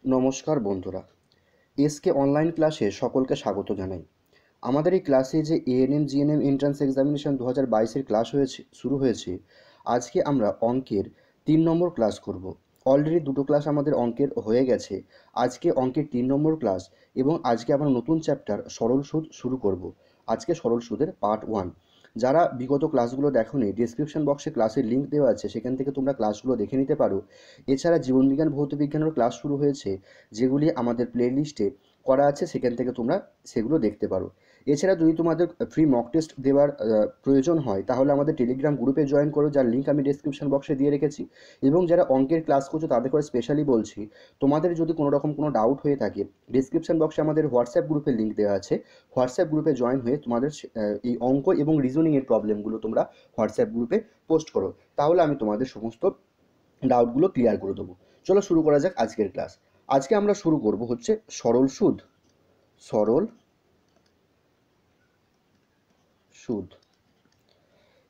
নমস্কার বন্ধুরা, SK online ক্লাসে সকলকে স্বাগত জানাই। আমাদের এই ক্লাসে যে এএনএম জিএনএম এন্ট্রান্স এক্সামিনেশন 2022-এর ক্লাস শুরু হয়েছে। আজকে আমরা অঙ্কের 3 নম্বর ক্লাস করব। অলরেডি দুটো ক্লাস আমাদের অঙ্কের হয়ে গেছে। আজকে অঙ্কের 3 নম্বর ক্লাস এবং আজকে আমরা নতুন চ্যাপ্টার সরল সুদ শুরু করব। আজকে সরল সুদের পার্ট 1। যারা বিগত ক্লাসগুলো দেখোনি, ডেসক্রিপশন বক্সে ক্লাসের লিঙ্ক দেওয়া আছে, সেখান থেকে তোমরা ক্লাসগুলো দেখে নিতে পারো। এছাড়া জীবনবিজ্ঞান ভৌতবিজ্ঞানেরও ক্লাস শুরু হয়েছে, যেগুলি আমাদের প্লে লিস্টে করা আছে, সেখান থেকে তোমরা সেগুলো দেখতে পারো। এছাড়া যদি তোমাদের ফ্রি মক টেস্ট দেওয়ার প্রয়োজন হয়, তাহলে আমাদের টেলিগ্রাম গ্রুপে জয়েন করো, যার লিঙ্ক আমি ডেসক্রিপশন বক্সে দিয়ে রেখেছি। এবং যারা অঙ্কের ক্লাস করছো তাদের করে স্পেশালি বলছি, তোমাদের যদি কোনো রকম কোনো ডাউট হয়ে থাকে, ডেসক্রিপশন বক্সে আমাদের হোয়াটসঅ্যাপ গ্রুপের লিঙ্ক দেওয়া আছে। হোয়াটসঅ্যাপ গ্রুপে জয়েন হয়ে তোমাদের এই অঙ্ক এবং রিজনিংয়ের প্রবলেমগুলো তোমরা হোয়াটসঅ্যাপ গ্রুপে পোস্ট করো, তাহলে আমি তোমাদের সমস্ত ডাউটগুলো ক্লিয়ার করে দেবো। চলো শুরু করা যাক আজকের ক্লাস। আজকে আমরা শুরু করব হচ্ছে সরল সুদ। সরল সুদ।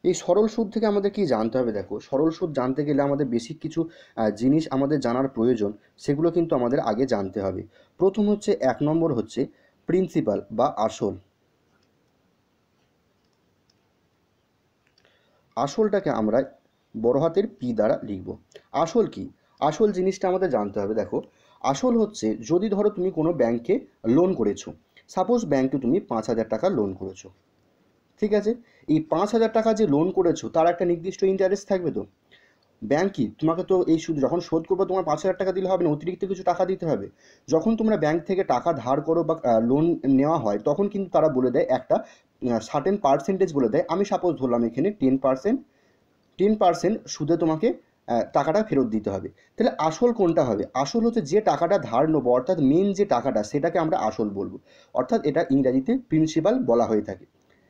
এই সরল সুদ থেকে আমাদের কি জানতে হবে? দেখো, সরল সুদ জানতে গেলে আমাদের বেসিক কিছু জিনিস আমাদের জানার প্রয়োজন, সেগুলো কিন্তু আমাদের আগে জানতে হবে। প্রথম হচ্ছে 1 নম্বর হচ্ছে প্রিন্সিপাল বা আসল। আসলটাকে আমরা বড় হাতের পি দ্বারা লিখব। আসল কি? আসল জিনিসটা আমাদের জানতে হবে। দেখো, আসল হচ্ছে, যদি ধরো তুমি কোনো ব্যাংকে লোন করেছো, সাপোজ ব্যাংকে তুমি 5,000 টাকা লোন করেছো, ঠিক আছে? এই 5,000 টাকা যে লোন করেছো তার একটা নির্দিষ্ট ইন্টারেস্ট থাকবে। তো ব্যাংক কি তোমাকে তো এই সুদ যখন শোধ করবে, তোমার 5,000 টাকা দিলে হবে না, অতিরিক্ত কিছু টাকা দিতে হবে। যখন তোমরা ব্যাংক থেকে টাকা ধার করো বা লোন নেওয়া হয়, তখন কিন্তু তারা বলে দেয় একটা সার্টেন পার্সেন্টেজ বলে দেয়। আমি সাপোজ ধরলাম এখানে 10% সুদে তোমাকে টাকাটা ফেরত দিতে হবে। তাহলে আসল কোনটা হবে? আসল হচ্ছে যে টাকাটা ধার নেবো, অর্থাৎ মেন যে টাকাটা, সেটাকে আমরা আসল বলবো। অর্থাৎ এটা ইংরাজিতে প্রিন্সিপাল বলা হয়ে থাকে।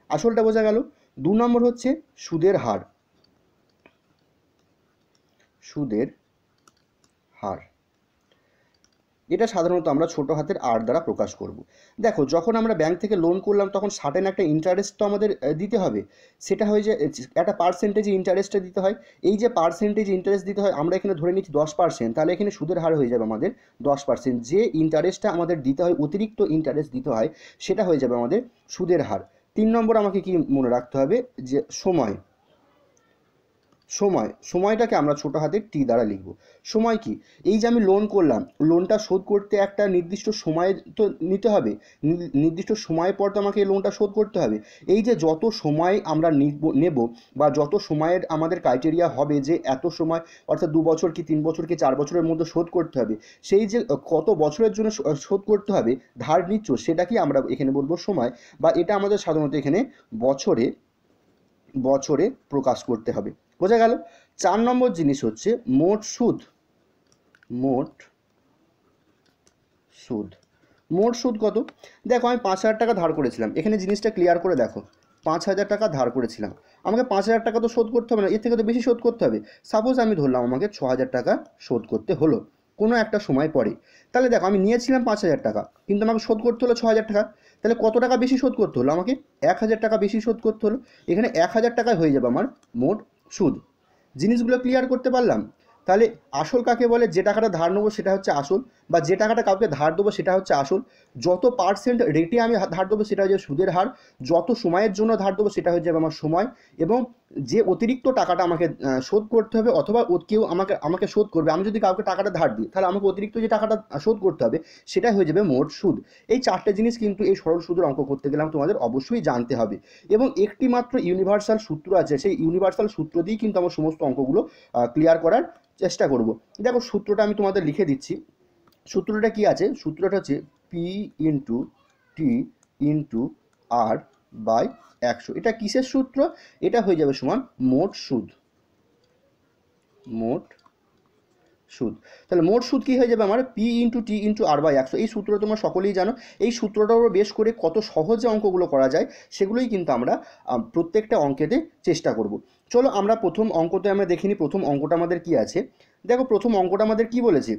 আসলটা বোঝা গেল। 2 নম্বর হচ্ছে সুদের হার। সুদের হার, এটা সাধারণত আমরা ছোট হাতের আর দ্বারা প্রকাশ করব। দেখো, যখন আমরা ব্যাংক থেকে লোন করলাম, তখন সার্টেন একটা ইন্টারেস্ট তো আমাদের দিতে হবে। সেটা হয় যে একটা পার্সেন্টেজ ইন্টারেস্টটা দিতে হয়। এই যে পার্সেন্টেজ ইন্টারেস্ট দিতে হয়, আমরা এখানে ধরে নিচ্ছি 10%, তাহলে এখানে সুদের হার হয়ে যাবে আমাদের 10%। যে ইন্টারেস্টটা আমাদের দিতে হয়, অতিরিক্ত ইন্টারেস্ট দিতে হয়, সেটা হয়ে যাবে আমাদের সুদের হার। 3 নম্বর আমাকে কি মনে রাখতে হবে? যে সময়। সময়টাকে আমরা ছোট হাতের টি দ্বারা লিখব। সময় কি? এই যে আমি লোন করলাম, লোনটা শোধ করতে একটা নির্দিষ্ট সময় তো নিতে হবে, নির্দিষ্ট সময়ের পর তো আমাকে এই লোনটা শোধ করতে হবে। এই যে যত সময় আমরা নেব, বা যত সময়ের আমাদের ক্রাইটেরিয়া হবে যে এত সময়, অর্থাৎ 2 বছর কি 3 বছর কি 4 বছরের মধ্যে শোধ করতে হবে, সেই যে কত বছরের জন্য শোধ করতে হবে ধার নিচ্ছ, সেটাকেই আমরা এখানে বলবো সময়। বা এটা আমাদের সাধারণত এখানে বছরে বছরে প্রকাশ করতে হবে। বোঝা গেল? 4 নম্বর জিনিস হচ্ছে মোট সুদ। মোট সুদ। মোট সুদ কত? দেখো, আমি 5,000 টাকা ধার করেছিলাম। এখানে জিনিসটা ক্লিয়ার করে দেখো, 5,000 টাকা ধার করেছিলাম। আমাকে 5,000 টাকা তো শোধ করতে হবে না, এর থেকে তো বেশি শোধ করতে হবে। সাপোজ আমি ধরলাম আমাকে 6,000 টাকা শোধ করতে হলো কোনো একটা সময় পরে। তাহলে দেখো, আমি নিয়েছিলাম 5,000 টাকা, কিন্তু আমাকে শোধ করতে হলো 6,000 টাকা। তাহলে কত টাকা বেশি শোধ করতে হলো? আমাকে 1,000 টাকা বেশি শোধ করতে হলো। এখানে 1,000 টাকায় হয়ে যাবে আমার মোট সুদ। জিনিসগুলো ক্লিয়ার করতে পারলাম? তাহলে আসল কাকে বলে? যে টাকাটা ধার নেবো সেটা হচ্ছে আসল, বা যে টাকাটা কাউকে ধার দেবো সেটা হচ্ছে আসল। যত পার্সেন্ট রেটে আমি ধার দেবো সেটা হচ্ছে সুদের হার। যত সময়ের জন্য ধার দেবো সেটা হয়ে যাবে আমার সময়। এবং যে অতিরিক্ত টাকাটা আমাকে শোধ করতে হবে, অথবা কেউ আমাকে আমাকে শোধ করবে, আমি যদি কাউকে টাকাটা ধার দিই, তাহলে আমাকে অতিরিক্ত যে টাকাটা শোধ করতে হবে, সেটাই হয়ে যাবে মোট সুদ। এই 4টে জিনিস কিন্তু এই সরল সুদের অঙ্ক করতে গেলে তোমাদের অবশ্যই জানতে হবে। এবং একটি মাত্র ইউনিভার্সাল সূত্র আছে, সেই ইউনিভার্সাল সূত্র দিয়েই কিন্তু আমার সমস্ত অঙ্কগুলো ক্লিয়ার করার চেষ্টা করব। দেখো, সূত্রটা আমি তোমাদের লিখে দিচ্ছি। সূত্রটা কি আছে? সূত্রটা হচ্ছে P into T into R by 100। এটা কিসের সূত্র? এটা হয়ে যাবে সমান মোট সুদ। মোট সুদ। তাহলে মোট সুদ কি হয়ে যাবে আমার? P into T into R by 100। এই সূত্র তোমরা সকলেই জানো। এই সূত্রটাও বেশ করে কত সহজে অঙ্কগুলো করা যায়, সেগুলোই কিন্তু আমরা প্রত্যেকটা অঙ্কেতে চেষ্টা করব। চলো আমরা প্রথম অঙ্কতে আমরা দেখিনি প্রথম অঙ্কটা আমাদের কি আছে। দেখো, প্রথম অঙ্কটা আমাদের কি বলেছে?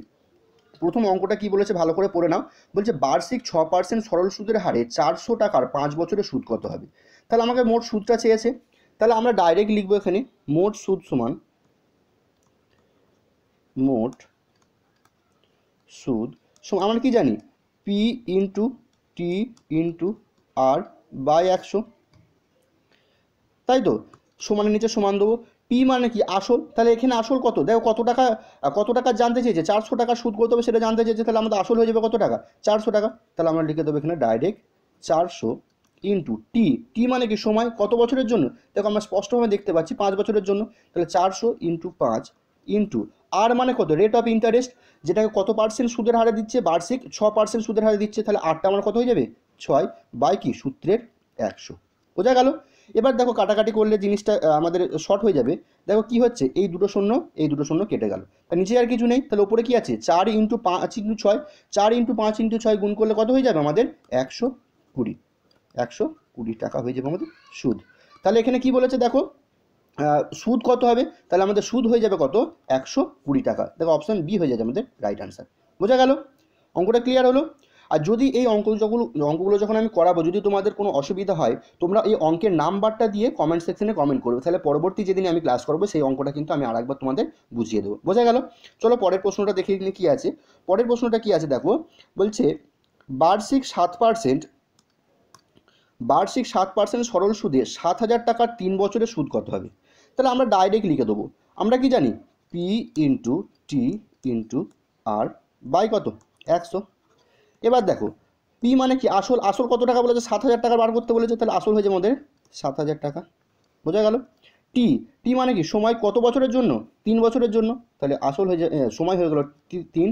প্রথম অঙ্কটা কি বলেছে ভালো করে পড়ে নাও। বলছে বার্ষিক 6% সরল সুদের হারে 400 টাকার 5 বছরের সুদ কত হবে? তাহলে আমাকে মোট সুদটা চেয়েছে। তাহলে আমরা ডাইরেক্ট লিখবো এখানে মোট সুদ সমান মোট সুদ আমরা কি জানি P into T into R by 100, তাই তো? সমানের নিচে সমান দেবো। পি মানে কি আসল, তাহলে এখানে আসল কত দেখো, কত টাকা জানতে চেয়েছে, 400 টাকা সুদ করতে হবে সেটা জানতে চেয়েছে, তাহলে আমাদের আসল হয়ে যাবে কত টাকা, 400 টাকা। তাহলে আমরা লিখে দেবো এখানে ডাইরেক্ট 400 ইন্টু টি, টি মানে কি সময়, কত বছরের জন্য, দেখো আমরা স্পষ্টভাবে দেখতে পাচ্ছি 5 বছরের জন্য, তাহলে 400 ইন্টু 5 ইন্টু আর মানে কত রেট অফ ইন্টারেস্ট, যেটাকে কত পার্সেন্ট সুদের হারে দিচ্ছে, বার্ষিক 6% সুদের হারে দিচ্ছে, তাহলে আরটা আমার কত হয়ে যাবে 6 বাই কি সূত্রের 100। বোঝা গেল? এবার দেখো কাটাকাটি করলে জিনিসটা আমাদের শর্ট হয়ে যাবে। দেখো কি হচ্ছে, এই দুটো শূন্য কেটে গেল, তার নিচে আর কিছু নেই, তাহলে ওপরে কি আছে 4 ইন্টু 5 ইন্টু 6, 4 ইন্টু 5 ইন্টু 6 গুণ করলে কত হয়ে যাবে আমাদের 120, 120 টাকা হয়ে যাবে আমাদের সুদ। তাহলে এখানে কি বলেছে দেখো, সুদ কত হবে, তাহলে আমাদের সুদ হয়ে যাবে কত 120 টাকা। দেখো অপশান বি হয়ে যাবে আমাদের রাইট আনসার। বোঝা গেল? অঙ্কটা ক্লিয়ার হলো? আর যদি এই অঙ্কগুলো যখন আমি করাবো, যদি তোমাদের কোনো অসুবিধা হয়, তোমরা এই অঙ্কের নাম্বারটা দিয়ে কমেন্ট সেকশনে কমেন্ট করবে, তাহলে পরবর্তী যেদিন আমি ক্লাস করবো সেই অঙ্কটা কিন্তু আমি আরেকবার তোমাদের বুঝিয়ে দেবো। বোঝা গেল? চলো পরের প্রশ্নটা দেখে নিই কী আছে। পরের প্রশ্নটা কী আছে দেখো, বলছে বার্ষিক 7% সরল সুদে 7,000 টাকার 3 বছরের সুদ কত হবে? তাহলে আমরা ডাইরেক্ট লিখে দেবো, আমরা কি জানি P into T into R by কত 100। এবার দেখো পি মানে কি আসল, আসল কত টাকা বলেছে 7,000 টাকা বার করতে বলেছে, তাহলে আসল হয়ে যাবে আমাদের 7,000 টাকা। বোঝা গেল? টি, টি মানে কি সময়, কত বছরের জন্য 3 বছরের জন্য, তাহলে আসল হয়ে যায় সময় হয়ে গেল 3।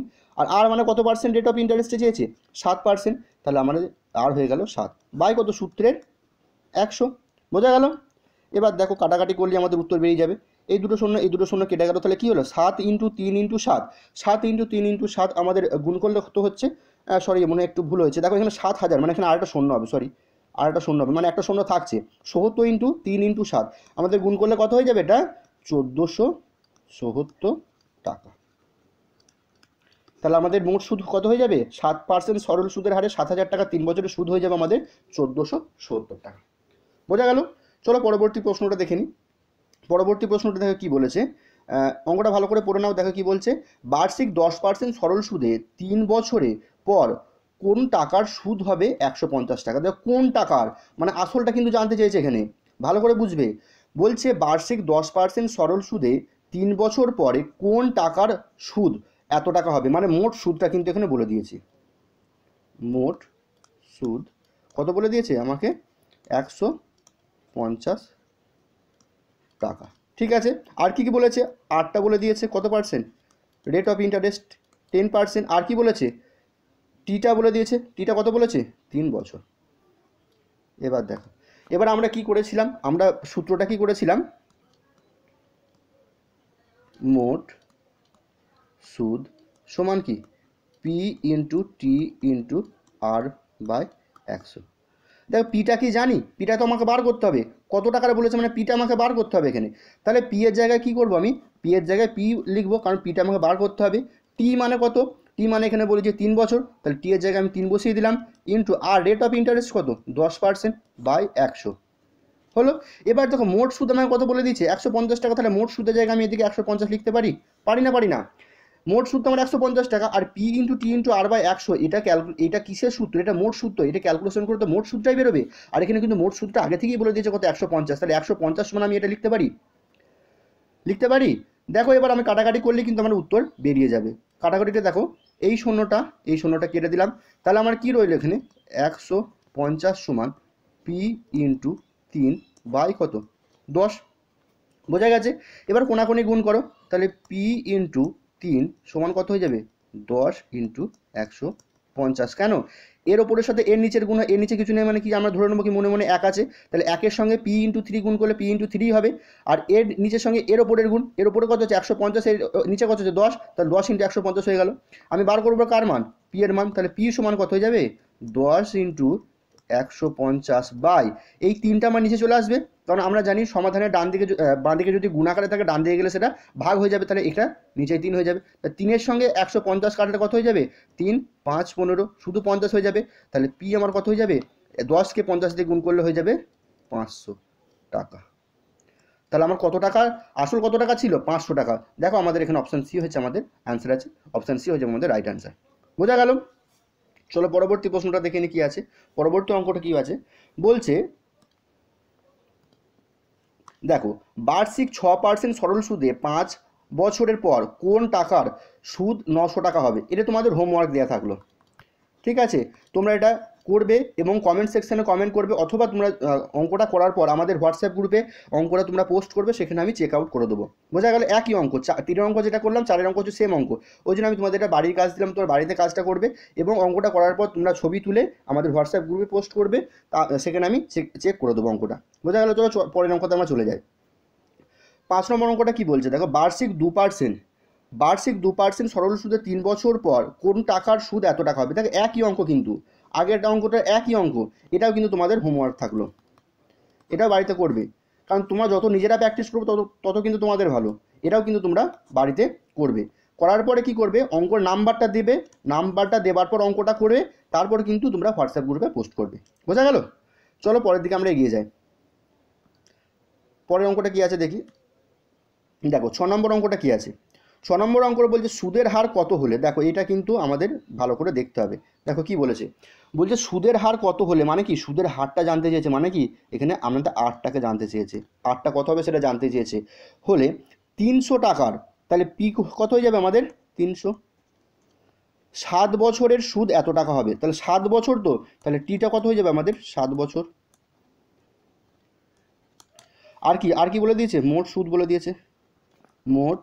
আর মানে কত পার্সেন্ট রেট অফ ইন্টারেস্টে চেয়েছে 7%, তাহলে আমাদের আর হয়ে গেল 7 বাই কত সূত্রের 100। বোঝা গেল? এবার দেখো কাটাকাটি করলে আমাদের উত্তর বেরিয়ে যাবে, এই দুটো শূন্য কেটে গেল, তাহলে কী হলো 7 ইন্টু 3 ইন্টু 7, 7 ইন্টু 3 ইন্টু 7 আমাদের গুণ করলে তো হচ্ছে, সরি মনে হয় একটু ভুল হয়েছে, দেখো এখানে 7,000 মানে এখানে আরেকটা শূন্য হবে, সরি আরেকটা শূন্য হবে, মানে একটা শূন্য থাকছে, 77 ইন্টু 3 ইন্টু 7 আমাদের গুণ করলে কত হয়ে যাবে, এটা 1470 টাকা। তাহলে আমাদের মোট সুদ কত হয়ে যাবে, 7% সরল সুদের হারে 7,000 টাকা 3 বছরের সুদ হয়ে যাবে আমাদের 1470 টাকা। বোঝা গেল? চলো পরবর্তী প্রশ্নটা দেখে নিই। পরবর্তী প্রশ্নটা দেখো কী বলেছে, অঙ্কটা ভালো করে পড়ে নাও, দেখো কী বলছে, বার্ষিক 10% সরল সুদে 3 বছরে পর কোন টাকার সুদ হবে 150 টাকা। দেখো কোন টাকার, মানে আসলটা কিন্তু জানতে চেয়েছে এখানে, ভালো করে বুঝবে। বলছে বার্ষিক 10% সরল সুদে 3 বছর পরে কোন টাকার সুদ এত টাকা হবে, মানে মোট সুদটা কিন্তু এখানে বলে দিয়েছে। মোট সুদ কত বলে দিয়েছে আমাকে, 150 টাকা। ঠিক আছে, আর কি কি বলেছে, আরটা বলে দিয়েছে কত পার্সেন্ট, রেট অফ ইন্টারেস্ট 10%, আর কি বলেছে টিটা বলে দিয়েছে, টিটা কত বলেছে 3 বছর। এবার দেখো, এবার আমরা কি করেছিলাম, আমরা সূত্রটা কি করেছিলাম, মোট সুদ সমান কি P into T into R by 100। দেখো পিটা কি জানি, পিটা তো আমাকে বার করতে হবে, কত টাকার বলেছে মানে পিটা আমাকে বার করতে হবে এখানে, তাহলে পি এর জায়গায় কী করবো, আমি পি এর জায়গায় পি লিখবো, কারণ পিটা আমাকে বার করতে হবে। টি মানে কত, টি মানে এখানে বলেছে 3 বছর, তাহলে টি এর জায়গায় আমি 3 বসিয়ে দিলাম, into R rate of interest কত 10% বাই 100 হলো। এবার দেখো মোট সুদ আমাকে কত বলে দিয়েছে 150 টাকা, তাহলে মোট সুদের জায়গায় আমি এদিকে 150 লিখতে পারি, পারি না। মোট সূত্র আমার 150 টাকা, আর P into T into R by 100, এটা কিসের সূত্র, এটা মোট সূত্র, এটা ক্যালকুলেশন করে তো মোট সূত্রটাই বেরোবে, আর এখানে কিন্তু মোট সূত্রটা আগে থেকেই বলে দিয়েছে কত 150, তাহলে 150 মানে আমি এটা লিখতে পারি। দেখো এবার আমি কাটাকাটি করলে কিন্তু আমার উত্তর বেরিয়ে যাবে। কাটাকাটিটা দেখো, এই শূন্যটা কেটে দিলাম, তাহলে আমার কি রইল এখানে 150 সমান পি ইন্টু 3 বাই কত 10। বোঝা গেছে? এবার কোনাকুনি গুণ করো, তাহলে পি ইন্টু 3 সমান কত হয়ে যাবে 10 ইন্টু 150। কেন, এর ওপরের সাথে এর নিচের গুণ, এর নিচে কিছু নেই মানে কি, আমরা ধরে নেবো কি মনে মনে 1 আছে, তাহলে 1-এর সঙ্গে পি ইন্টু 3 গুণ করলে পি ইন্টু 3 হবে, আর এর নিচের সঙ্গে এর ওপরের গুণ, এর ওপরে কত হচ্ছে 150, এর নিচে কত হচ্ছে 10, তাহলে 10 ইন্টু 150 হয়ে গেল। আমি বার করবো কার মান, পি এর মান, তাহলে পি সমান কত হয়ে যাবে 10 ইন্টু 150 বাই এই 3টা মান নিচে চলে আসবে, কারণ আমরা জানি সমাধানের বাঁ দিকে যদি গুণাকারে থাকে ডান দিকে গেলে সেটা ভাগ হয়ে যাবে, তাহলে এটা নিচে 3 হয়ে যাবে, 3-এর সঙ্গে 150 কাটলে কত হয়ে যাবে 3 5 15 শুধু 50 হয়ে যাবে, তাহলে পি আমার কত হয়ে যাবে 10কে 50 দিয়ে গুণ করলে হয়ে যাবে 500 টাকা। তাহলে আমার কত টাকা, আসল কত টাকা ছিল 500 টাকা। দেখো আমাদের এখানে অপশান সি হচ্ছে আমাদের অ্যান্সার আছে, অপশান সি হচ্ছে আমাদের রাইট অ্যান্সার। বোঝা গেল? চলো পরবর্তী প্রশ্নটা দেখে নি কি আছে। পরবর্তী অঙ্কটা কি আছে বলছে, দেখো বার্ষিক 6% সরল সুদে 5 বছরের পর কোন টাকার সুদ 900 টাকা হবে। এটা তোমাদের হোমওয়ার্ক দেওয়া থাকলো, ঠিক আছে? তোমরা এটা করবে এবং কমেন্ট সেকশানে কমেন্ট করবে, অথবা তোমরা অঙ্কটা করার পর আমাদের হোয়াটসঅ্যাপ গ্রুপে অঙ্কটা তোমরা পোস্ট করবে, সেখানে আমি চেক আউট করে দেবো। বোঝা গেল? একই অঙ্ক, 3 অঙ্ক যেটা করলাম 4 অঙ্ক হচ্ছে সেম অঙ্ক। ওই জন্য আমি তোমাদের এটা বাড়ির কাজ দিলাম, তোমার বাড়িতে কাজটা করবে এবং অঙ্কটা করার পর তোমরা ছবি তুলে আমাদের হোয়াটসঅ্যাপ গ্রুপে পোস্ট করবে, সেখানে আমি চেক করে দেবো অঙ্কটা। বোঝা গেল? চলো পরের অঙ্কতে আমরা চলে যাই। 5 নম্বর অঙ্কটা কি বলছে দেখো, বার্ষিক 2% সরল সুদে 3 বছর পর কোন টাকার সুদ এত টাকা হবে। দেখো একই অঙ্ক, কিন্তু আগের অঙ্কটা একই অঙ্ক, এটাও কিন্তু তোমাদের হোমওয়ার্ক থাকলো, এটাও বাড়িতে করবে, কারণ তোমরা যত নিজেরা প্র্যাকটিস করবে তত কিন্তু তোমাদের ভালো। এটাও কিন্তু তোমরা বাড়িতে করবে। করার পরে কি করবে, অঙ্কর নাম্বারটা দেবে, নাম্বারটা দেওয়ার পর অঙ্কটা করে তারপর কিন্তু তোমরা হোয়াটসঅ্যাপ গ্রুপে পোস্ট করবে। বোঝা গেল? চলো পরের দিকে আমরা এগিয়ে যাই। পরের অঙ্কটা কি আছে দেখি। দেখো 6 নম্বর অঙ্কটা কি আছে। 6 নম্বর অঙ্ক বলছে সুদের হার কত হলে, দেখো এটা কিন্তু আমাদের ভালো করে দেখতে হবে। দেখো কি বলেছে, বলছে সুদের হার কত হলে, মানে কি সুদের হারটা জানতে চেয়েছে, মানে কি এখানে আমাদের আটটাকে জানতে চেয়েছে, আটটা কত হবে সেটা জানতে চেয়েছে। হলে 300 টাকার, তাহলে পি কত হয়ে যাবে আমাদের 300, 7 বছরের সুদ এত টাকা হবে, তাহলে 7 বছর তো, তাহলে টিটা কত হয়ে যাবে আমাদের 7 বছর। আর কি বলে দিয়েছে, মোট সুদ বলে দিয়েছে, মোট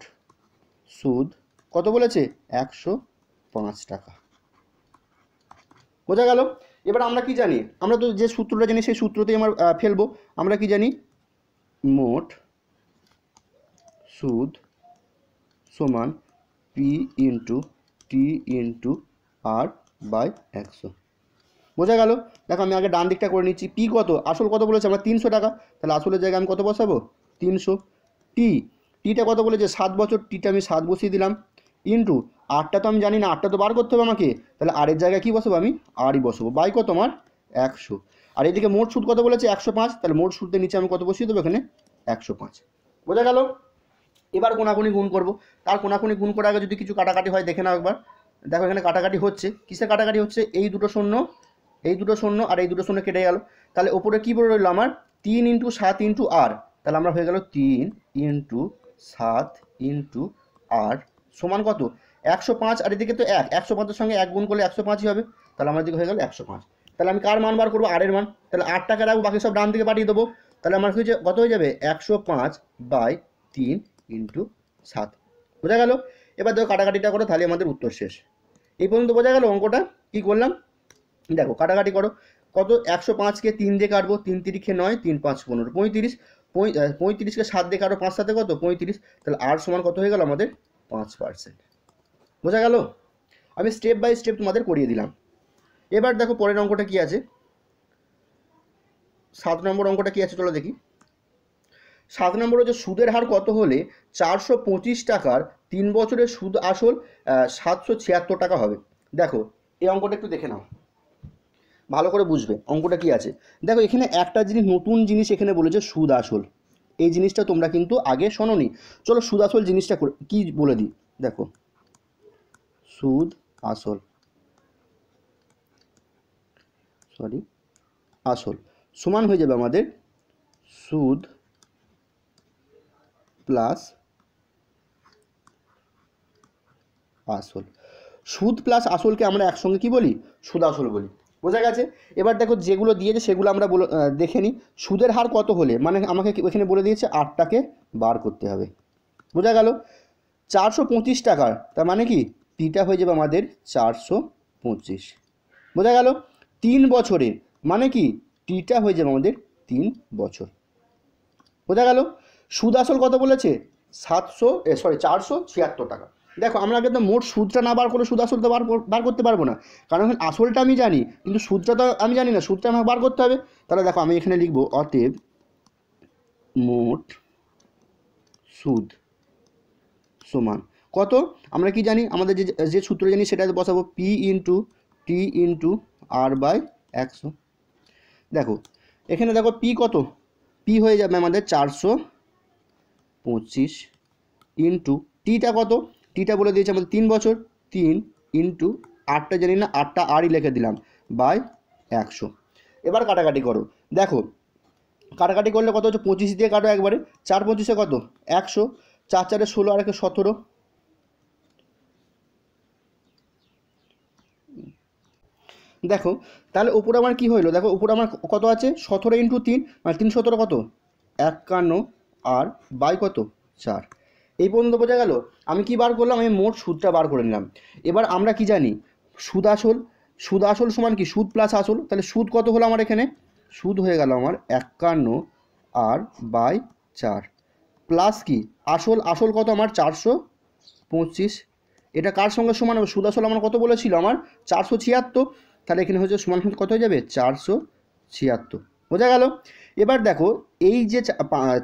সুদ কত বলেছে 105 টাকা। বোঝা গেল? এবার আমরা কি জানি, আমরা তো যে সূত্রটা জানি সেই সূত্রতেই আমরা ফেলবো। আমরা কি জানি, মোট সুদ সমান P into T into R by 100। বোঝা গেল? দেখো আমি আগে ডান দিকটা করে নিচ্ছি। পি কত, আসল কত বলেছে আমরা 300 টাকা, তাহলে আসলের জায়গায় আমি কত বসাবো 300। টিটা কত বলেছে 7 বছর, টিটা আমি 7 বসিয়ে দিলাম, ইন্টু আটটা তো আমি জানি না, আটটা তো বার করতে হবে আমাকে, তাহলে আরের জায়গায় কী বসাবো আমি আরই বসাবো, বাই কত আমার 100। আর এদিকে মোট সুদ কত বলেছে 105, তাহলে মোট সুদের নিচে আমি কত বসিয়ে দেবো এখানে 105। বোঝা গেল? এবার কোনাকুনি গুণ করব। তার কোনাকুনি গুণ করার আগে যদি কিছু কাটাকাটি হয় দেখে নাও একবার। দেখো এখানে কাটাকাটি হচ্ছে, কিসের কাটাকাটি হচ্ছে, এই দুটো শূন্য আর এই দুটো শূন্য কেটে গেল, তাহলে ওপরে কী বলে রইল আমার 3 × 7 × আর, তাহলে আমরা হয়ে গেল 3 × 7 × আর সমান কত 105। আর এদিকে তো 105-এর সঙ্গে 1 গুণ করলে 105ই হবে, তাহলে আমার দিকে হয়ে গেল 105। তাহলে আমি কার মান বার করবো, আর এর মান, তাহলে 8 টাকা রাখবো, বাকি সব ডান দিকে পাঠিয়ে দেবো। তাহলে আমার কত হয়ে যাবে 105/3 × 7। বোঝা গেল? এবার দেখো কাটাকাটিটা করো, তাহলে আমাদের উত্তর শেষ। এই পর্যন্ত বোঝা গেল অঙ্কটা কী করলাম। দেখো কাটাকাটি করো, কত 105কে 3 দিয়ে কাটবো, 3 × 3 = 9, 3 × 5 = 15, 35কে 7 দিয়ে কাটো, 5 7 কত 35, তাহলে আর সমান কত হয়ে গেল আমাদের 5%। বোঝা গেল? আমি স্টেপ বাই স্টেপ তোমাদের করিয়ে দিলাম। এবার দেখো পরের অঙ্কটা কি আছে। 7 নম্বর অঙ্কটা কি আছে চলো দেখি। 7 নম্বর হচ্ছে সুদের হার কত হলে 425 টাকার 3 বছরের সুদ আসল 776 টাকা হবে। দেখো এই অঙ্কটা একটু দেখে নাও, ভালো করে বুঝবে অঙ্কটা কি আছে। দেখো এখানে একটা জিনিস, নতুন জিনিস এখানে বলেছে সুদ আসল, এই জিনিসটা তোমরা কিন্তু আগে শোনোনি। চলো সুদ আসল জিনিসটা কি বলে দিই। দেখো সুদ আসল সমান হয়ে যাবে আমাদের সুদ প্লাস আসল। সুদ প্লাস আসলকে আমরা একসঙ্গে কি বলি, সুদ আসল বলি। বোঝা গেছে? এবার দেখো যেগুলো দিয়েছে সেগুলো আমরা দেখে নিই। সুদের হার কত হলে, মানে আমাকে এখানে বলে দিয়েছে 8টাকে বার করতে হবে। বোঝা গেল? 425 টাকার, তার মানে কি টিটা হয়ে যাবে আমাদের 425। বোঝা গেল? 3 বছরের, মানে কি টিটা হয়ে যাবে আমাদের 3 বছর। বোঝা গেল? সুদ আসল কত বলেছে 476 টাকা। দেখো আমরা কিন্তু মোট সুদটা না বার করে সুদ আসলটা বার করতে পারবো না, কারণ আসলটা আমি জানি কিন্তু সুদটা তো আমি জানি না, সুদটা আমাকে বার করতে হবে। তাহলে দেখো আমি এখানে লিখবো অতএব মোট সুদ সমান কত, আমরা কি জানি, আমাদের যে সূত্র জানি সেটা বসাবো P into T into R by 100। দেখো এখানে দেখো পি কত, পি হয়ে যাবে আমাদের 425 ইন্টু টিটা কত, টিটা বলে দিয়েছে আমাদের 3 বছর, 3 × আটটা জানি না, আটটা আরই লিখে দিলাম বাই 100। এবার কাটাকাটি করো, দেখো কাটাকাটি করলে কত হচ্ছে, 25 দিয়ে কাটো একবারে, 4×25 কত 100, 4×4 16 আর 1 17। দেখো তাহলে উপরে আমার কি হইলো, দেখো উপরে আমার কত আছে 17 × 3 মানে 3 17 কত 51 আর বাই কত 4। এই পর্যন্ত বোঝা গেল। আমি কি বার করলাম, আমি মোট সুদটা বার করে নিলাম। এবার আমরা কি জানি, সুদ আসল, সুদ আসল সমান কি সুদ প্লাস আসল, তাহলে সুদ কত হলো আমার এখানে, সুদ হয়ে গেল আমার 51 আর বাই 4 প্লাস কি আসল, আসল কত আমার 425। এটা কার সঙ্গে সমান হবে, সুদ আসল আমার কত বলেছিল আমার 476, তাহলে এখানে হচ্ছে সমান কত হয়ে যাবে 476। বোঝা গেল। এবার দেখো এই যে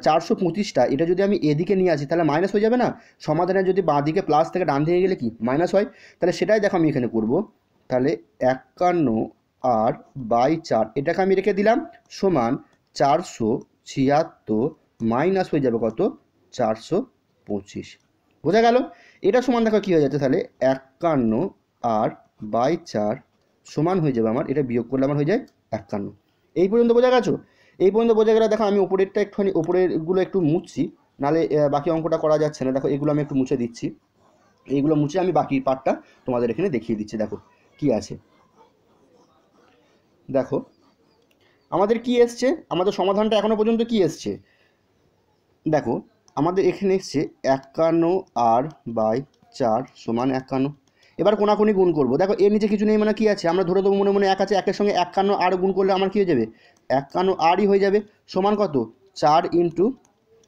425টা এটা যদি আমি এদিকে নিয়ে আসি তাহলে মাইনাস হয়ে যাবে না, সমাধানে যদি বাঁ দিকে প্লাস থেকে ডান দিকে গেলে কি মাইনাস হয়, তাহলে সেটাই দেখো আমি এখানে করব। তাহলে 51 আর বাই 4 এটাকে আমি রেখে দিলাম সমান 476 মাইনাস হয়ে যাবে কত 425। বোঝা গেল। এটা সমান দেখো কী হয়ে যাচ্ছে, তাহলে 51 আর বাই 4 সমান হয়ে যাবে আমার, এটা বিয়োগ করলে আমার হয়ে যায় 51। এই পর্যন্ত বোঝা গেছো। এই পর্যন্ত বোঝা গেলে দেখো আমি উপরেরটা একটুখানি উপরেরগুলো একটু মুছছি, নাহলে বাকি অঙ্কটা করা যাচ্ছে না। দেখো এগুলো আমি একটু মুছে দিচ্ছি, এইগুলো মুছে আমি বাকি পার্টটা তোমাদের এখানে দেখিয়ে দিচ্ছি। দেখো কি আছে, দেখো আমাদের কি এসছে, আমাদের সমাধানটা এখনো পর্যন্ত কি এসছে, দেখো আমাদের এখানে এসছে 51 আর বাই 4 সমান 51। এবার কোনাকুনি গুণ করবো, দেখো এর নিচে কিছু নেই মানে কি আছে, আমরা ধরে দেবো মনে মনে 1 আছে, 1-এর সঙ্গে 51 আর গুণ করলে আমার কী হয়ে যাবে 51 আরই হয়ে যাবে সমান কত 4 ×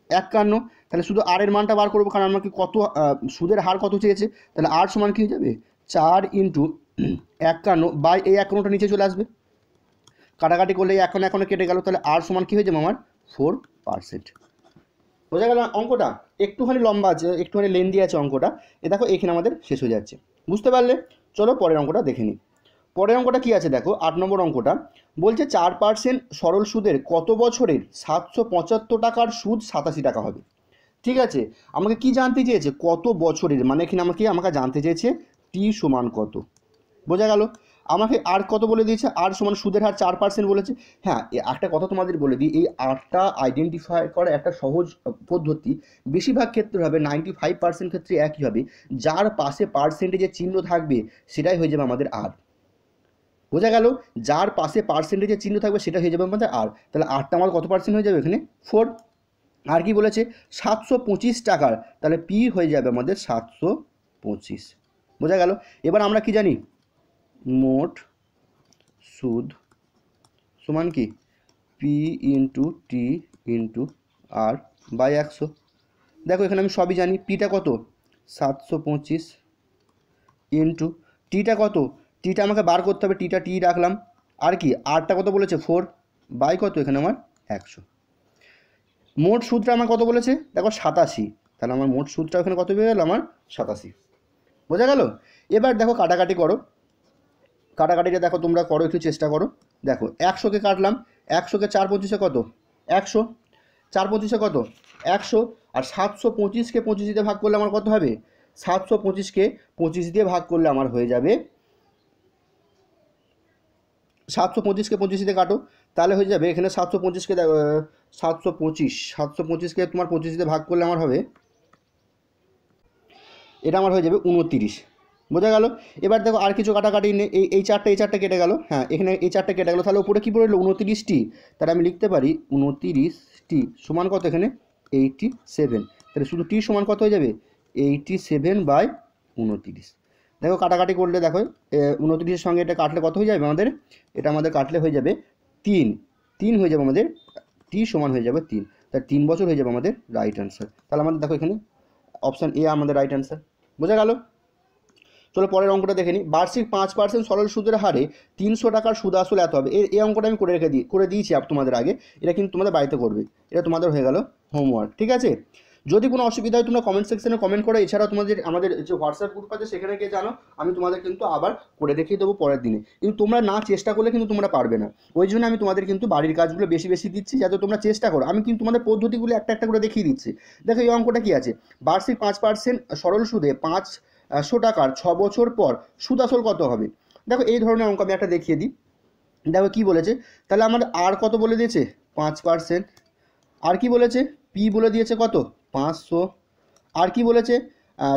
51। তাহলে শুধু আর এর মানটা বার করবো, কারণ আমাকে কত সুদের হার কত চেয়েছে, তাহলে আর সমান কী হয়ে যাবে 4 × 51 বাই এই 51টা নিচে চলে আসবে, কাটাকাটি করলে এই 51 কেটে গেল, তাহলে আর সমান কী হয়ে যাবে আমার 4%। বোঝা গেল অঙ্কটা, একটুখানি লম্বা আছে, একটুখানি লেন্দি আছে অঙ্কটা। এ দেখো এখানে আমাদের শেষ হয়ে যাচ্ছে, বুঝতে পারলে। চলো পরের অঙ্কটা দেখে নিই। পরের অঙ্কটা কি আছে দেখো, 8 নম্বর অঙ্কটা বলছে 4% সরল সুদের কত বছরের 775 টাকার সুদ 87 টাকা হবে। ঠিক আছে, আমাকে কি জানতে চেয়েছে, কত বছরের, মানে এখানে আমাকে জানতে চেয়েছে টি সমান কত। বোঝা গেল। আমাকে আর কত বলে দিয়েছে, আর সমান সুদের হার 4% বলেছে। হ্যাঁ, একটা কথা তোমাদের বলে দিই, এই আরটা আইডেন্টিফাই করা একটা সহজ পদ্ধতি। বেশিরভাগ ক্ষেত্রে হবে 95% ক্ষেত্রে একই হবে, যার পাশে পার্সেন্টেজের চিহ্ন থাকবে সেটাই হয়ে যাবে আমাদের আর। বোঝা গেল, যার পাশে পার্সেন্টেজের চিহ্ন থাকবে সেটা হয়ে যাবে আমাদের আর। তাহলে আরটা আমার কত পার্সেন্ট হয়ে যাবে এখানে 4। আর কি বলেছে 725 টাকার, তাহলে পি হয়ে যাবে আমাদের 725। বোঝা গেল। এবার আমরা কি জানি, মোট সুদ সমান কি P into T into R by 100। দেখো এখানে আমি সবই জানি, পিটা কত 725 ইন্টু টিটা কত, টিটা আমাকে বার করতে হবে, টিটা টি রাখলাম, আর কি আরটা কত বলেছে 4 বাই কত এখানে আমার 100। মোট সুদটা আমার কত বলেছে দেখো 87, তাহলে আমার মোট সুদটা এখানে কত পেয়ে গেল আমার 87। বোঝা গেল। এবার দেখো কাটাকাটি করো, কাটাকাটিটা দেখো তোমরা করো, একটু চেষ্টা করো। দেখো 100কে কাটলাম, 100কে 4×25 কত 100, 4×25 কত 100, আর 725কে 25 দিয়ে ভাগ করলে আমার কত হবে, 725কে 25 দিয়ে ভাগ করলে আমার হয়ে যাবে, 725কে 25 দিয়ে কাটো তাহলে হয়ে যাবে এখানে 725কে 725কে তোমার 25 দিয়ে ভাগ করলে আমার হবে, এটা আমার হয়ে যাবে 29। বোঝা গেল। এবার দেখো আর কিছু কাটাকাটি নেই, এই চারটে কেটে গেল, হ্যাঁ এখানে এই চারটে কেটে গেল, তাহলে উপরে কী পড়লো 29টি, তাহলে আমি লিখতে পারি 29টি সমান কত এখানে 87। তাহলে শুধু টি সমান কত হয়ে যাবে 87/29। দেখো কাটাকাটি করলে দেখো 29-এর সঙ্গে এটা কাটলে কত হয়ে যাবে আমাদের, এটা আমাদের কাটলে হয়ে যাবে 3 হয়ে যাবে আমাদের, টি সমান হয়ে যাবে 3, তাহলে 3 বছর হয়ে যাবে আমাদের রাইট অ্যান্সার। তাহলে আমাদের দেখো এখানে অপশান এ আমাদের রাইট অ্যান্সার। বোঝা গেল। চলো পরের অঙ্কটা দেখে নিই। বার্ষিক 5% সরল সুদের হারে 300 টাকার সুদ আসল এত হবে। এই অঙ্কটা আমি করে দিয়েছি তোমাদের আগে, এটা কিন্তু তোমাদের বাড়িতে করবে, এটা তোমাদের হয়ে গেল হোমওয়ার্ক। ঠিক আছে, যদি কোনো অসুবিধা হয় তোমরা কমেন্ট সেকশনে কমেন্ট করো, এছাড়াও তোমাদের আমাদের যে হোয়াটসঅ্যাপ গ্রুপ আছে সেখানে গিয়ে জানো, আমি তোমাদের কিন্তু আবার করে দেখিয়ে দেবো পরের দিনে। কিন্তু তোমরা না চেষ্টা করলে কিন্তু তোমরা পারবে না, ওই জন্য আমি তোমাদের কিন্তু বাড়ির কাজগুলো বেশি বেশি দিচ্ছি যাতে তোমরা চেষ্টা করো। আমি কিন্তু তোমাদের পদ্ধতিগুলো একটা একটা করে দেখিয়ে দিচ্ছি। দেখো এই অঙ্কটা কি আছে, বার্ষিক 5% সরল সুদে শো টাকার 6 বছর পর সুদ আসল কত হবে? দেখো এই ধরনের অঙ্ক আমি একটা দেখিয়ে দিই। দেখো কি বলেছে, তাহলে আমাদের আর কত বলে দিয়েছে 5%, আর কি বলেছে পি বলে দিয়েছে কত 500, আর কি বলেছে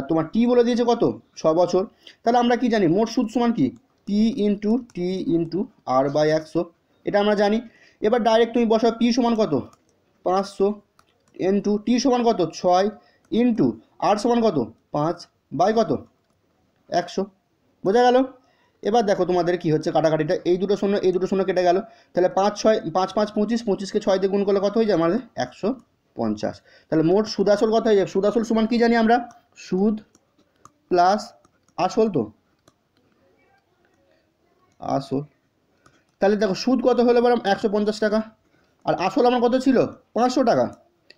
তোমার টি বলে দিয়েছে কত 6 বছর। তাহলে আমরা কি জানি মোট সুদ সমান কি P into T into R by 100, এটা আমরা জানি। এবার ডাইরেক্ট তুমি বসাও পি সমান কত 500 ইন্টু টি সমান কত 6 ইন্টু আর সমান কত 5 বাই কত 100। বোঝা গেল? এবার দেখো তোমাদের কি হচ্ছে কাটাকাটিটা, এই দুটো শূন্য কেটে গেল, তাহলে 5 6 5 5 25, 25কে 6 দিয়ে গুণ করলে কত হয়ে যায় আমাদের 150। তাহলে মোট সুদ আসল কত হয়ে যাবে? সুদ আসল সমান কি জানি আমরা সুদ প্লাস আসল, তো আসল। তাহলে দেখো সুদ কত হলো এবার 150 টাকা, আর আসল আমার কত ছিল 500 টাকা,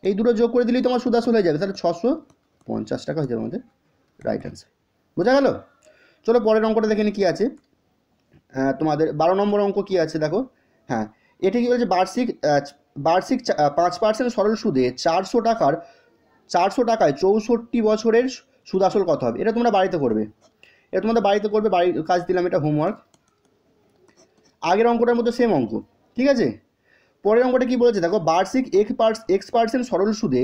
এই দুটো যোগ করে দিলেই তোমার সুদ আসল হয়ে যাবে, তাহলে 650 টাকা হয়ে যাবে আমাদের রাইট অ্যান্সার। বোঝা গেল? চলো পরের অঙ্কটা দেখে নি কী আছে। তোমাদের 12 নম্বর অঙ্ক কি আছে দেখো। হ্যাঁ, এটা কি বলছে, বার্ষিক 5% সরল সুদে 400 টাকায় 64 বছরের সুদ আসল কত হবে? এটা তোমরা বাড়িতে করবে, বাড়ির কাজ দিলাম, এটা হোমওয়ার্ক। আগের অঙ্কটার মধ্যে সেম অঙ্ক, ঠিক আছে। পরের অঙ্কটা কি বলেছে দেখো, বার্ষিক X% সরল সুদে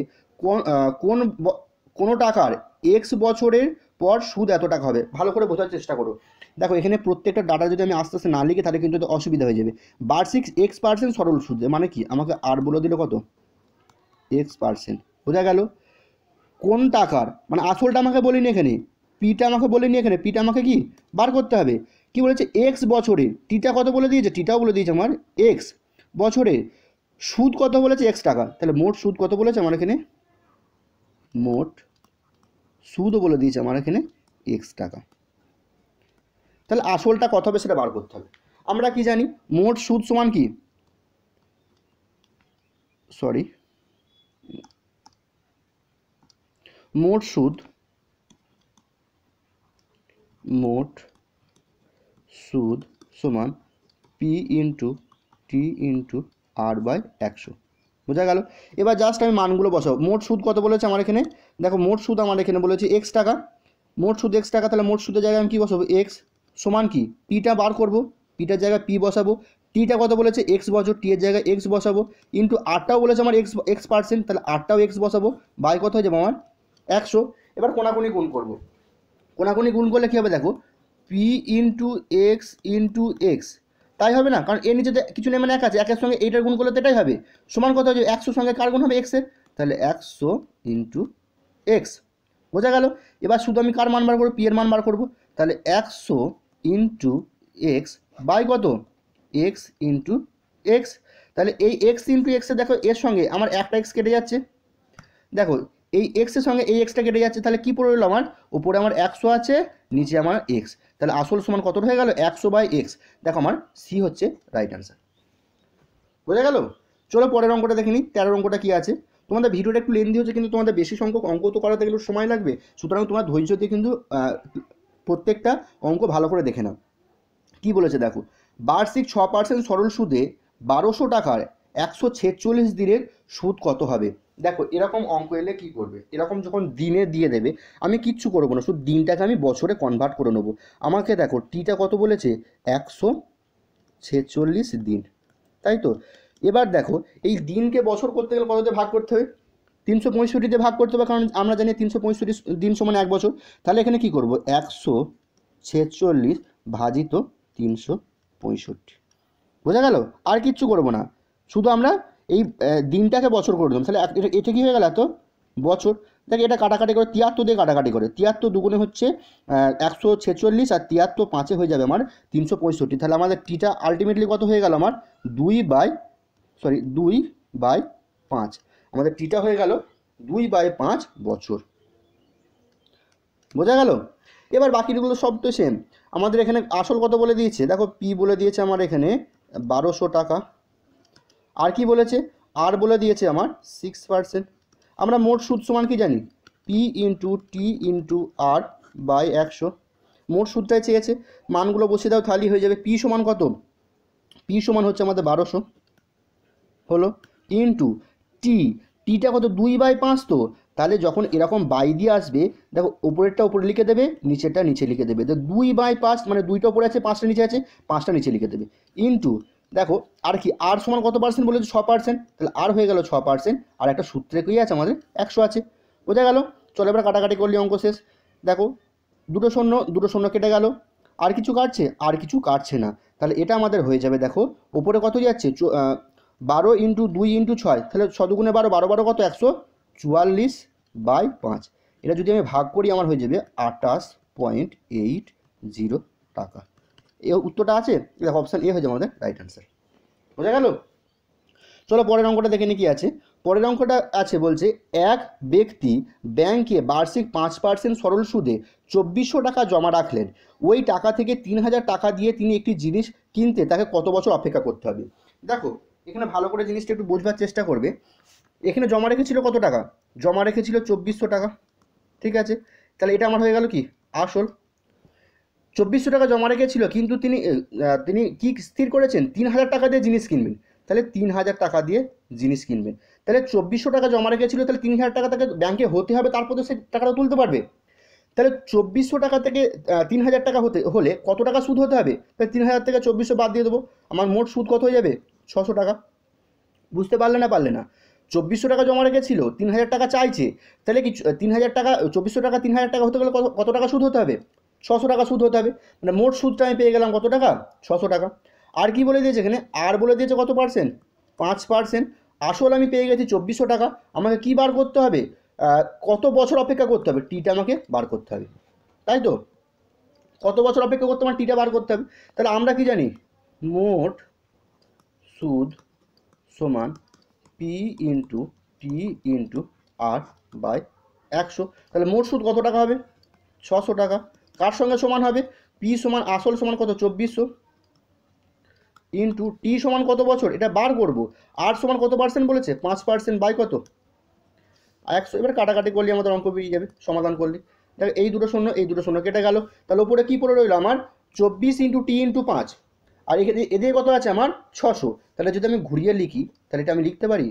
কোনো টাকার X বছরের পর সুদ এত টাকা হবে। ভালো করে বোঝার চেষ্টা করো। দেখো এখানে প্রত্যেকটা ডাটা যদি আমি আস্তে আস্তে না লিখি তাহলে কিন্তু অসুবিধা হয়ে যাবে। বার্ষিক X% সরল সুদে মানে কি, আমাকে আর বলে দিল কত X%, বোঝা গেল? কোন টাকার মানে আসলটা আমাকে বলিনি এখানে, পিটা আমাকে বলিনি এখানে, পিটা আমাকে কি বার করতে হবে। কি বলেছে X বছরে, টিটা কত বলে দিয়েছে, টিটাও বলে দিয়েছে আমার X বছরে, সুদ কত বলেছে X টাকা। তাহলে মোট সুদ কত বলেছে আমার এখানে, মোট সুদও বলে দিয়েছে আমার এখানে X টাকা। তাহলে আসলটা কত হবে সেটা বার করতে হবে। আমরা কি জানি মোট সুদ সমান কি, মোট সুদ সমান P into T into R by 100। বোঝা গেল? এবার জাস্ট আমি মানগুলো বসাবো। মোট সুদ কত বলেছে আমার এখানে, দেখো মোট সুদ আমার এখানে বলেছে X টাকা, মোট সুদ X টাকা, তাহলে মোট সুদের জায়গায় আমি কী বসাবো X সমান কি পিটা বার করব, পিটার জায়গায় পি বসাবো, টিটা কত বলেছে X বছর, টি এর জায়গায় X বসাবো, ইন্টু আরটাও বলেছে আমার X%, তাহলে আরটাও X বসাবো, বাই কত হয়ে যাবে আমার 100। এবার কোনাকুনি গুণ করবো, কোনাকুনি গুণ করলে কী হবে দেখো, P into x into x, তাই হবে না, কারণ এর নিচে কিছু নেই মানে 1 আছে, 1-এর সঙ্গে এইটার গুণ করলে তো এটাই হবে, সমান কত হবে 100 সঙ্গে কার গুণ হবে X-এর, তাহলে 100 ইন্টু এক্স। বোঝা গেল? এবার শুধু আমি কার মান বার করবো, পি এর মান বার করবো, তাহলে 100 ইন্টু এক্স বাই কত এক্স ইন্টু এক্স। তাহলে এই এক্স ইন্টু এক্সে দেখো এর সঙ্গে আমার একটা এক্স কেটে যাচ্ছে, দেখো এই এক্সের সঙ্গে এই এক্সটা কেটে যাচ্ছে, তাহলে কী পড়ে রইল আমার, উপরে আমার 100 আছে, নিচে আমার এক্স, তাহলে আসল সমান কত হয়ে গেল 100 বাই এক্স। দেখো আমার সি হচ্ছে রাইট অ্যান্সার। বোঝা গেল? চলো পরের অঙ্কটা দেখে নিই। 13 অঙ্কটা কী আছে। তোমাদের ভিডিওটা একটু লেন্দি হচ্ছে, কিন্তু তোমাদের বেশি সংখ্যক অঙ্ক তো করাতে গেলে সময় লাগবে, সুতরাং তোমার ধৈর্য দিয়ে কিন্তু প্রত্যেকটা অঙ্ক ভালো করে দেখে নাও। কী বলেছে দেখো, বার্ষিক 6% সরল সুদে 1200 টাকার 146 দিনের সুদ কত হবে। দেখো এরকম অঙ্ক এলে কী করবে, এরকম যখন দিনে দিয়ে দেবে আমি কিচ্ছু করবো না, শুধু দিনটাকে আমি বছরে কনভার্ট করে নেবো। আমাকে দেখো টিটা কত বলেছে 146 দিন, তাই তো। এবার দেখো এই দিনকে বছর করতে গেলে কততে ভাগ করতে হবে, 365 ভাগ করতে হবে, কারণ আমরা জানি 365 দিন সমান 1 বছর। তাহলে এখানে কি করব 146 ভাজিত 365। বোঝা গেল? আর কিচ্ছু করবো না, শুধু আমরা এই দিনটাকে বছর করে দেবো। তাহলে এটা কী হয়ে গেল এত বছর। দেখ এটা কাটাকাটি করে 73 দিয়ে কাটাকাটি করে, 73 দুগুণে হচ্ছে 146, আর 73 5-এ হয়ে যাবে আমার 365। তাহলে আমাদের টিটা আলটিমেটলি কত হয়ে গেল আমার 2/5, আমাদের টিটা হয়ে গেল 2/5 বছর। বোঝা গেল? এবার বাকিগুলো সব তো সেম। আমাদের এখানে আসল কত বলে দিয়েছে দেখো, পি বলে দিয়েছে আমার এখানে 1200 টাকা, আর কি বলেছে আর বলে দিয়েছে আমার 6%। আমরা মোট সুদ সমান কি জানি P into T into R by 100। মোট সুদটাই চেয়েছে, মানগুলো বসিয়ে দাও তাহলেই হয়ে যাবে। পি সমান কত, পি সমান হচ্ছে আমাদের 1200 হলো, ইন্টু টি, টিটা কত 2/5, তো তাহলে যখন এরকম বাই দিয়ে আসবে, দেখো উপরেরটা উপরে লিখে দেবে, নিচেরটা নিচে লিখে দেবে। তো 2/5 মানে 2টা উপরে আছে 5টা নিচে আছে, 5টা নিচে লিখে দেবে। ইন্টু দেখো আর কি আর সমান কত পার্সেন্ট বলেছে, 6%, তাহলে আর হয়ে গেল 6%। আর একটা সূত্রে কী আছে আমাদের 100 আছে, বোঝা গেল। চলো এবার কাটাকাটি করলি, অঙ্ক শেষ। দেখো দুটো শূন্য কেটে গেল, আর কিছু কাটছে, আর কিছু কাটছে না। তাহলে এটা আমাদের হয়ে যাবে, দেখো ওপরে কত যাচ্ছে 12 ইন্টু 2 ইন্টু 6, তাহলে 6×2 = 12, 12 12 কত 144/5। এটা যদি আমি ভাগ করি আমার হয়ে যাবে 28.80 টাকা। এই উত্তরটা আছে, দেখো অপশান এ হয়ে যাবে আমাদের রাইট অ্যান্সার, বোঝা গেল। চলো পরের অঙ্কটা দেখে নি কি আছে। পরের অঙ্কটা আছে বলছে, এক ব্যক্তি ব্যাংকে বার্ষিক 5% সরল সুদে 2400 টাকা জমা রাখলেন। ওই টাকা থেকে 3000 টাকা দিয়ে তিনি একটি জিনিস কিনতে তাকে কত বছর অপেক্ষা করতে হবে। দেখো এখানে ভালো করে জিনিসটা একটু বোঝবার চেষ্টা করবে। এখানে জমা রেখেছিল কত টাকা, জমা রেখেছিল 2400 টাকা, ঠিক আছে। তাহলে এটা আমার হয়ে গেল কি আসল। 2400 টাকা জমা রেখেছিল, কিন্তু তিনি কি স্থির করেছেন 3000 টাকা দিয়ে জিনিস কিনবেন। তাহলে 3000 টাকা দিয়ে জিনিস কিনবেন। তাহলে 2400 টাকা জমা রেখেছিল, তাহলে 3000 টাকা তাকে ব্যাংকে হতে হবে, তারপর তো সে টাকাটা তুলতে পারবে। তাহলে 2400 টাকা থেকে 3000 টাকা হলে কত টাকা সুদ হতে হবে, তাহলে 3000 থেকে 2400 বাদ দিয়ে দেবো, আমার মোট সুদ কত হয়ে যাবে 600 টাকা। বুঝতে পারলে না 2400 টাকা জমা রেখেছিল, 3000 টাকা চাইছে, তাহলে কি 3000 টাকা 2400 টাকা 3000 টাকা হতে গেলে কত টাকা সুদ হতে হবে, 600 টাকা সুদ হতে হবে। মানে মোট সুদটা আমি পেয়ে গেলাম কত টাকা, 600 টাকা। আর কি বলে দিয়েছে এখানে, আর বলে দিয়েছে কত পার্সেন্ট, 5%। আসল আমি পেয়ে গেছি 2400 টাকা। আমাকে কি বার করতে হবে, কত বছর অপেক্ষা করতে হবে, টিটা আমাকে বার করতে হবে, তাই তো। কত বছর অপেক্ষা করতে আমার টিটা বার করতে হবে। তাহলে আমরা কি জানি, মোট সুদ সমান P into T into R/100। তাহলে মোট সুদ কত টাকা হবে, 600 টাকা। কার সঙ্গে সমান হবে, পি সমান আসল সমান কত 2400 ইন্টু টি সমান কত বছর, এটা বার করব। আর সমান কত পার্সেন্ট বলেছে, 5% বাই কত 100। এবার কাটাকাটি করলে আমাদের অঙ্ক বেরিয়ে যাবে, সমাধান করলে। দেখ এই দুটো শূন্য কেটে গেল। তাহলে উপরে কী পড়ে রইল আমার 24 ইন্টু টি ইন্টু 5, আর এদিকে কত আছে আমার 600। তাহলে যদি আমি ঘুরিয়ে লিখি, তাহলে এটা আমি লিখতে পারি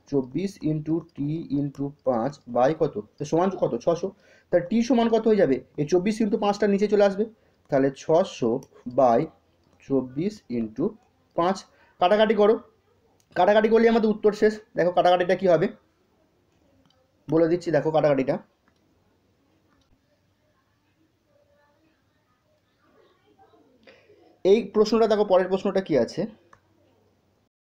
24 ইন্টু টি ইন্টু 5 বাই কত, সমান কত 600। তাহলে টি সমান কত হয়ে যাবে, এই 24 ইন্টু 5টা নিচে চলে আসবে, তাহলে 600/24 ইন্টু 5। কাটাকাটি করো, কাটাকাটি করলে আমাদের উত্তর শেষ। দেখো কাটাকাটিটা কী হবে বলে দিচ্ছি, দেখো কাটাকাটিটা। এই প্রশ্নটা দেখো, পরের প্রশ্নটা কি আছে,